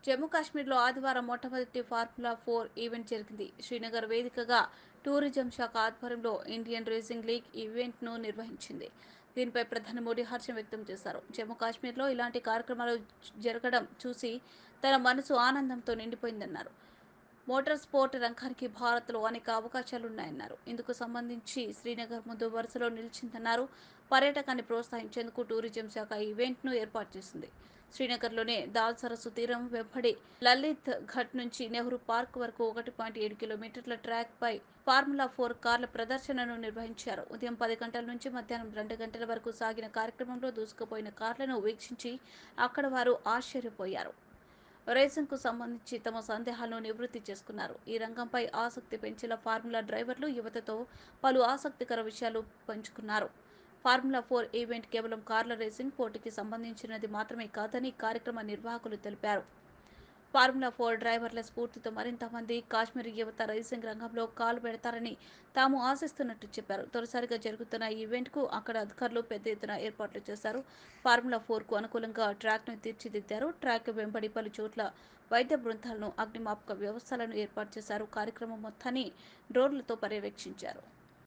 జమ్మూ కాశ్మీర్లో ఆదివారం మొట్టమొదటి ఫార్ములా 4 ఈవెంట్ జరిగింది. శ్రీనగర్ వేదికగా టూరిజం శాఖ ఆధ్వర్యంలో ఇండియన్ రేసింగ్ లీగ్ ఈవెంట్ను నిర్వహించింది. దీనిపై ప్రధాని మోడీ హర్షం వ్యక్తం చేశారు. జమ్మూ కాశ్మీర్లో ఇలాంటి కార్యక్రమాలు జరగడం చూసి తన మనసు ఆనందంతో నిండిపోయిందన్నారు. మోటార్ స్పోర్ట్ రంగానికి భారత్లో అనేక అవకాశాలున్నాయన్నారు. ఇందుకు సంబంధించి శ్రీనగర్ ముందు వరుసలో నిలిచిందన్నారు. పర్యాటకాన్ని ప్రోత్సహించేందుకు టూరిజం శాఖ ఈవెంట్ను ఏర్పాటు చేసింది. శ్రీనగర్లోని దాల్ సరస్సు తీరం వెంబడి లలిత్ ఘట్ నుంచి నెహ్రూ పార్క్ వరకు 1.7 కిలోమీటర్ల ట్రాక్పై ఫార్ములా 4 కార్ల ప్రదర్శనను నిర్వహించారు. ఉదయం 10 గంటల నుంచి మధ్యాహ్నం 2 గంటల వరకు సాగిన కార్యక్రమంలో దూసుకుపోయిన కార్లను వీక్షించి అక్కడ వారు ఆశ్చర్యపోయారు. రేసింగ్కు సంబంధించి తమ సందేహాలను నివృత్తి చేసుకున్నారు. ఈ రంగంపై ఆసక్తి పెంచిన ఫార్ములా డ్రైవర్లు యువతతో పలు ఆసక్తికర విషయాలు పంచుకున్నారు. ఫార్ములా 4 ఈవెంట్ కేవలం కార్ల రేసింగ్ పోటీకి సంబంధించినది మాత్రమే కాదని కార్యక్రమ నిర్వాహకులు తెలిపారు. ఫార్ములా 4 డ్రైవర్ల స్ఫూర్తితో మరింత మంది కాశ్మీరీ యువత రేసింగ్ రంగంలో కాలు పెడతారని తాము ఆశిస్తున్నట్టు చెప్పారు. తొలిసారిగా జరుగుతున్న ఈ ఈవెంట్కు అక్కడ అధికారులు పెద్ద ఎత్తున ఏర్పాట్లు చేశారు. ఫార్ములా 4కు అనుకూలంగా ట్రాక్ను తీర్చిదిద్దారు. ట్రాక్ వెంబడి పలు చోట్ల వైద్య బృందాలను, అగ్నిమాపక వ్యవస్థలను ఏర్పాటు చేశారు. కార్యక్రమం మొత్తాన్ని డ్రోన్లతో పర్యవేక్షించారు.